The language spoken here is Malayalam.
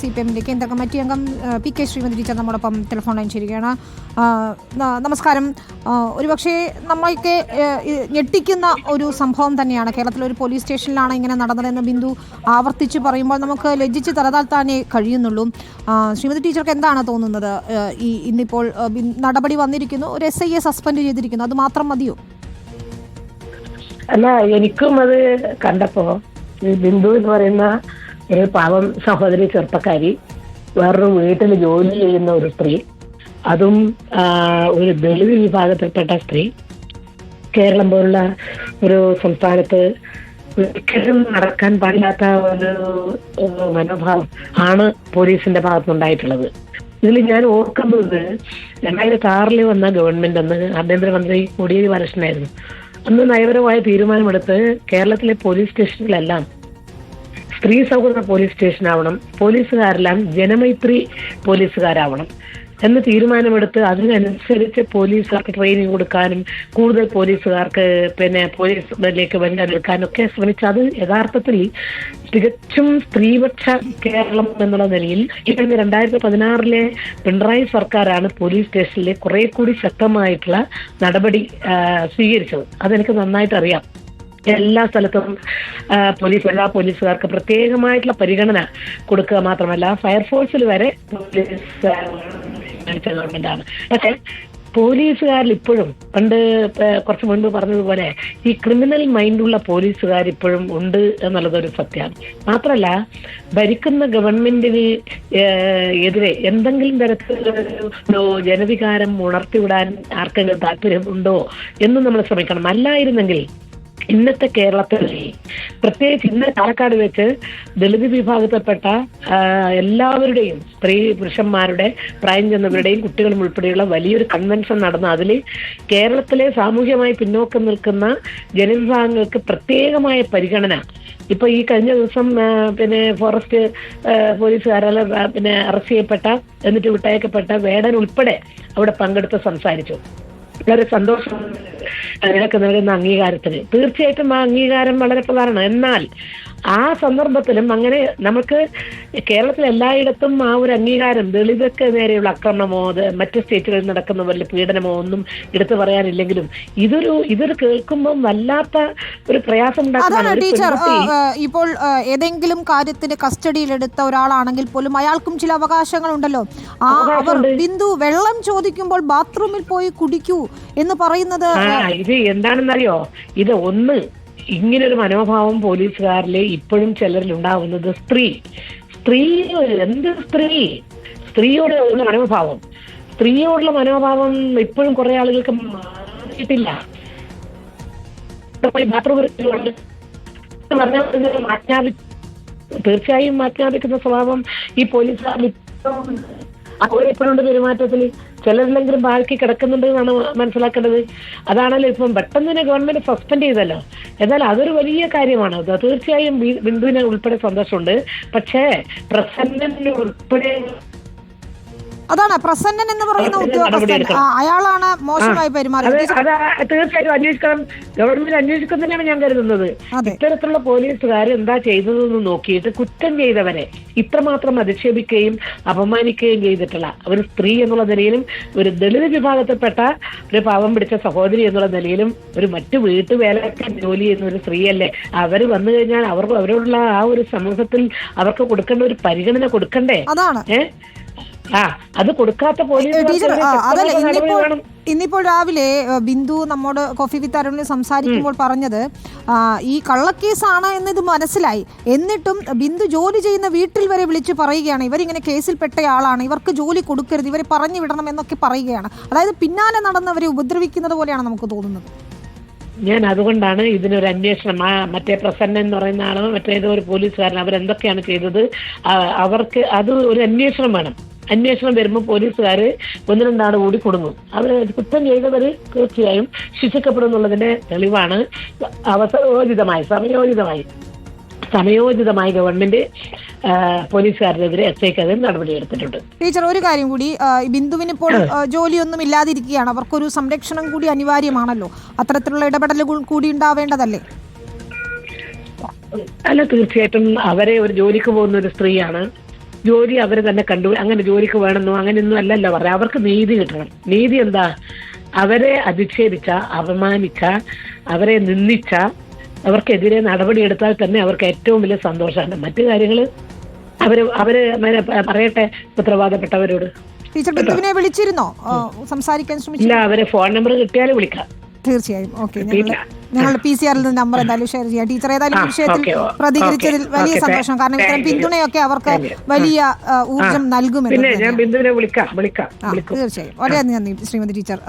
CPM കേന്ദ്ര കമ്മിറ്റി അംഗം PK ശ്രീമതി ടീച്ചർ നമ്മോടൊപ്പം ടെലിഫോൺ ലൈൻ ചെയ്യുകയാണ്. നമസ്കാരം. ഒരുപക്ഷെ നമ്മൾക്ക് ഞെട്ടിക്കുന്ന ഒരു സംഭവം തന്നെയാണ്. കേരളത്തിലൊരു പോലീസ് സ്റ്റേഷനിലാണ് ഇങ്ങനെ നടന്നതെന്ന് ബിന്ദു ആവർത്തിച്ച് പറയുമ്പോൾ നമുക്ക് ലജ്ജിച്ച് തലതാഴ്ത്താനേ കഴിയുന്നുള്ളൂ. ശ്രീമതി ടീച്ചർക്ക് എന്താണ് തോന്നുന്നത്? ഇന്നിപ്പോൾ നടപടി വന്നിരിക്കുന്നു, ഒരു SIയെ സസ്പെൻഡ് ചെയ്തിരിക്കുന്നു, അത് മാത്രം മതിയോ? അല്ല, എനിക്കും അത് കണ്ടപ്പോ ബിന്ദു എന്ന് പറയുന്ന ഒരു പാവം സഹോദരി ചെറുപ്പക്കാരി, വേറൊരു വീട്ടിൽ ജോലി ചെയ്യുന്ന ഒരു സ്ത്രീ, അതും ഒരു ദളിത് വിഭാഗത്തിൽപ്പെട്ട സ്ത്രീ, കേരളം പോലുള്ള ഒരു സംസ്ഥാനത്ത് ഒരിക്കലും നടക്കാൻ പാടില്ലാത്ത ഒരു മനോഭാവം ആണ് പോലീസിന്റെ ഭാഗത്തുനിന്നുണ്ടായിട്ടുള്ളത്. ഇതിൽ ഞാൻ ഓർക്കുന്നത് 2006 വന്ന ഗവൺമെന്റ്, അന്ന് ആഭ്യന്തരമന്ത്രി കോടിയേരി ബാലകൃഷ്ണനായിരുന്നു. അന്ന് നയപരമായ തീരുമാനമെടുത്ത് കേരളത്തിലെ പോലീസ് സ്റ്റേഷനിലെല്ലാം സ്ത്രീ സൗഹൃദ പോലീസ് സ്റ്റേഷൻ ആവണം, പോലീസുകാരെല്ലാം ജനമൈത്രി പോലീസുകാരാവണം എന്ന് തീരുമാനമെടുത്ത് അതിനനുസരിച്ച് പോലീസുകാർക്ക് ട്രെയിനിങ് കൊടുക്കാനും കൂടുതൽ പോലീസുകാർക്ക് പോലീസിലേക്ക് വെല്ലെടുക്കാനും ഒക്കെ ശ്രമിച്ചു. അത് യഥാർത്ഥത്തിൽ തികച്ചും സ്ത്രീപക്ഷ കേരളം എന്നുള്ള നിലയിൽ ഈ 2016 പിണറായി സർക്കാരാണ് പോലീസ് സ്റ്റേഷനിലെ കുറെ കൂടി ശക്തമായിട്ടുള്ള നടപടി സ്വീകരിച്ചത്. അതെനിക്ക് നന്നായിട്ട് അറിയാം. എല്ലാ സ്ഥലത്തും എല്ലാ പോലീസുകാർക്ക് പ്രത്യേകമായിട്ടുള്ള പരിഗണന കൊടുക്കുക മാത്രമല്ല, ഫയർഫോഴ്സിൽ വരെ പോലീസ് ഗവൺമെന്റാണ്. പക്ഷെ പോലീസുകാരിൽ ഇപ്പോഴും പണ്ട് കുറച്ച് മുൻപ് പറഞ്ഞതുപോലെ ഈ ക്രിമിനൽ മൈൻഡുള്ള പോലീസുകാർ ഇപ്പോഴും ഉണ്ട് എന്നുള്ളതൊരു സത്യമാണ്. മാത്രമല്ല, ഭരിക്കുന്ന ഗവൺമെന്റിന് എതിരെ എന്തെങ്കിലും തരത്തിലൊരു ജനവികാരം ഉണർത്തിവിടാൻ ആർക്കെങ്കിലും താല്പര്യമുണ്ടോ എന്ന് നമ്മൾ ശ്രമിക്കണം. അല്ലായിരുന്നെങ്കിൽ ഇന്നത്തെ കേരളത്തിൽ, പ്രത്യേകിച്ച് ഇന്ന് പാലക്കാട് വെച്ച് ദളിത് വിഭാഗത്തിൽപ്പെട്ട എല്ലാവരുടെയും, സ്ത്രീ പുരുഷന്മാരുടെ, പ്രായം ചെന്നവരുടെയും കുട്ടികളും ഉൾപ്പെടെയുള്ള വലിയൊരു കൺവെൻഷൻ നടന്നു. അതിൽ കേരളത്തിലെ സാമൂഹ്യമായി പിന്നോക്കം നിൽക്കുന്ന ജനവിഭാഗങ്ങൾക്ക് പ്രത്യേകമായ പരിഗണന. ഇപ്പൊ ഈ കഴിഞ്ഞ ദിവസം ഫോറസ്റ്റ് പോലീസുകാരാൽ അറസ്റ്റ് ചെയ്യപ്പെട്ട, എന്നിട്ട് വിട്ടയക്കപ്പെട്ട വേടൻ ഉൾപ്പെടെ അവിടെ പങ്കെടുത്ത് സംസാരിച്ചു. വളരെ സന്തോഷം അതിനൊക്കെ നൽകുന്ന അംഗീകാരത്തിന്. തീർച്ചയായിട്ടും ആ അംഗീകാരം വളരെ പ്രധാനമാണ്. എന്നാൽ ആ സന്ദർഭത്തിലും അങ്ങനെ നമുക്ക് കേരളത്തിൽ എല്ലായിടത്തും ആ ഒരു അംഗീകാരം, ദളിതർക്ക് നേരെയുള്ള ആക്രമണമോ മറ്റ് സ്റ്റേറ്റുകളിൽ നടക്കുന്ന വല്ല പീഡനമോ ഒന്നും എടുത്തു പറയാനില്ലെങ്കിലും ഇതൊരു കേൾക്കുമ്പോൾ വല്ലാത്ത ഒരു പ്രയാസം ഉണ്ടാക്കുന്ന. ടീച്ചർ, ഇപ്പോൾ ഏതെങ്കിലും കാര്യത്തിന് കസ്റ്റഡിയിലെടുത്ത ഒരാളാണെങ്കിൽ പോലും അയാൾക്കും ചില അവകാശങ്ങൾ ഉണ്ടല്ലോ. ബിന്ദു വെള്ളം ചോദിക്കുമ്പോൾ ബാത്റൂമിൽ പോയി കുടിക്കൂ എന്ന് പറയുന്നത് ഇത് എന്താണെന്നറിയോ? ഇത് ഇങ്ങനൊരു മനോഭാവം പോലീസുകാരില് ഇപ്പോഴും ചിലരിൽ ഉണ്ടാവുന്നത് സ്ത്രീയോടുള്ള മനോഭാവം ഇപ്പോഴും കുറെ ആളുകൾക്ക് മാറിയിട്ടില്ല. തീർച്ചയായും ആജ്ഞാപിക്കുന്ന സ്വഭാവം ഈ പോലീസുകാരിൽ എപ്പോഴുണ്ട് പെരുമാറ്റത്തിൽ. ചിലരിലെങ്കിലും ബാക്കി കിടക്കുന്നുണ്ട് എന്നാണ് മനസ്സിലാക്കേണ്ടത്. അതാണല്ലോ ഇപ്പം പെട്ടെന്ന് തന്നെ ഗവൺമെന്റ് സസ്പെൻഡ് ചെയ്തല്ലോ. എന്നാൽ അതൊരു വലിയ കാര്യമാണ്. തീർച്ചയായും ബിന്ദുവിനെ ഉൾപ്പെടെ സന്തോഷമുണ്ട്. പക്ഷേ പ്രസന്നന് ഉൾപ്പെടെ, അതാണ് പ്രസന്നൻ എന്ന് പറയുന്ന ഉദ്യോഗസ്ഥൻ, അയാളാണ് മോശമായി പെരുമാറിയത്. തീർച്ചയായും അന്വേഷിക്കണം, ഗവൺമെന്റ് അന്വേഷിക്കണം തന്നെയാണ് ഞാൻ കരുതുന്നത്. ഇത്തരത്തിലുള്ള പോലീസുകാർ എന്താ ചെയ്തതെന്ന് നോക്കിയിട്ട് കുറ്റം ചെയ്തവരെ ഇത്രമാത്രം അധിക്ഷേപിക്കുകയും അപമാനിക്കുകയും ചെയ്തിട്ടുള്ള ഒരു സ്ത്രീ എന്നുള്ള നിലയിലും, ഒരു ദളിത് വിഭാഗത്തിൽപ്പെട്ട ഒരു പാവം പിടിച്ച സഹോദരി എന്നുള്ള നിലയിലും, ഒരു മറ്റു വീട്ടുവേലൊക്കെ ജോലി ചെയ്യുന്ന ഒരു സ്ത്രീയല്ലേ, അവർ വന്നു കഴിഞ്ഞാൽ അവരോടുള്ള ആ ഒരു സമൂഹത്തിൽ അവർക്ക് കൊടുക്കേണ്ട ഒരു പരിഗണന കൊടുക്കണ്ടേ? അത് കൊടുക്കാത്ത പോലീസ്. ഇന്നിപ്പോൾ രാവിലെ ബിന്ദു നമ്മോട് കോഫി വിത്ത് അരുണിൽ സംസാരിക്കുമ്പോൾ പറഞ്ഞത് ഈ കള്ളക്കേസാണ് എന്നത് മനസ്സിലായി. എന്നിട്ടും ബിന്ദു ജോലി ചെയ്യുന്ന വീട്ടിൽ വരെ വിളിച്ചു പറയുകയാണ്, ഇവരിങ്ങനെ കേസിൽപ്പെട്ടയാളാണ്, ഇവർക്ക് ജോലി കൊടുക്കരുത്, ഇവരെ പറഞ്ഞു വിടണം എന്നൊക്കെ പറയുകയാണ്. അതായത് പിന്നാലെ നടന്നവരെ ഉപദ്രവിക്കുന്നത് പോലെയാണ് നമുക്ക് തോന്നുന്നത്. ഞാൻ അതുകൊണ്ടാണ് ഇതിനൊരു അന്വേഷണം, മറ്റേ പ്രസന്ന എന്ന് പറയുന്ന ആളോ മറ്റേതോ ഒരു പോലീസുകാരൻ അവരെന്തൊക്കെയാണ് ചെയ്തത്, അവർക്ക് അത് ഒരു അന്വേഷണം വേണം. അന്വേഷണം വരുമ്പോൾ പോലീസുകാർ 1-2 ആൾ കൂടി കൊടുങ്ങും. അവർ കുറ്റം ചെയ്തവർ തീർച്ചയായും ശിക്ഷിക്കപ്പെടും എന്നുള്ളതിന്റെ തെളിവാണ് സമയോചിതമായി ഗവൺമെന്റ് പോലീസുകാർക്കെതിരെ SIക്കെതിരെ നടപടിയെടുത്തിട്ടുണ്ട്. ടീച്ചർ, ഒരു കാര്യം കൂടി, ബിന്ദുവിന് ഇപ്പോൾ ജോലിയൊന്നും ഇല്ലാതിരിക്കുകയാണ്. അവർക്കൊരു സംരക്ഷണം കൂടി അനിവാര്യമാണല്ലോ. അത്തരത്തിലുള്ള ഇടപെടലുകൾ കൂടി ഉണ്ടാവേണ്ടതല്ലേ? അല്ല, തീർച്ചയായിട്ടും അവരെ ഒരു ജോലിക്ക് പോകുന്ന ഒരു സ്ത്രീയാണ്. ജോലി അവർ തന്നെ അങ്ങനെ ജോലിക്ക് വേണമെന്നോ അങ്ങനെയൊന്നും അല്ലല്ലോ പറയാം. അവർക്ക് നീതി കിട്ടണം. നീതി എന്താ? അവരെ അധിക്ഷേപിച്ച, അപമാനിച്ച, അവരെ നിന്ദിച്ച, അവർക്കെതിരെ നടപടിയെടുത്താൽ തന്നെ അവർക്ക് ഏറ്റവും വലിയ സന്തോഷമാണ്. മറ്റു കാര്യങ്ങൾ അവര് പറയട്ടെ ഉത്തരവാദപ്പെട്ടവരോട്. ടീച്ചർ ബിന്ദുവിനെ വിളിച്ചിരുന്നോ? സംസാരിക്കാൻ ശ്രമിച്ചു? ഇല്ല, അവരെ ഫോൺ നമ്പർ കിട്ടിയാലും വിളിക്കാം. തീർച്ചയായും. ഓക്കെ, ഞങ്ങൾ PCR നിന്ന് നമ്പർ എന്തായാലും ഷെയർ ചെയ്യാം. ടീച്ചർ ഏതായാലും വിഷയത്തിൽ പ്രതികരിച്ചതിൽ വലിയ സന്തോഷം. കാരണം ഇത്തരം പിന്തുണയൊക്കെ അവർക്ക് വലിയ ഊർജം നൽകുമെന്ന്. ഞാൻ ബിന്ദുവിനെ വിളിക്കാം. തീർച്ചയായും. വളരെ നന്ദി ശ്രീമതി ടീച്ചർ.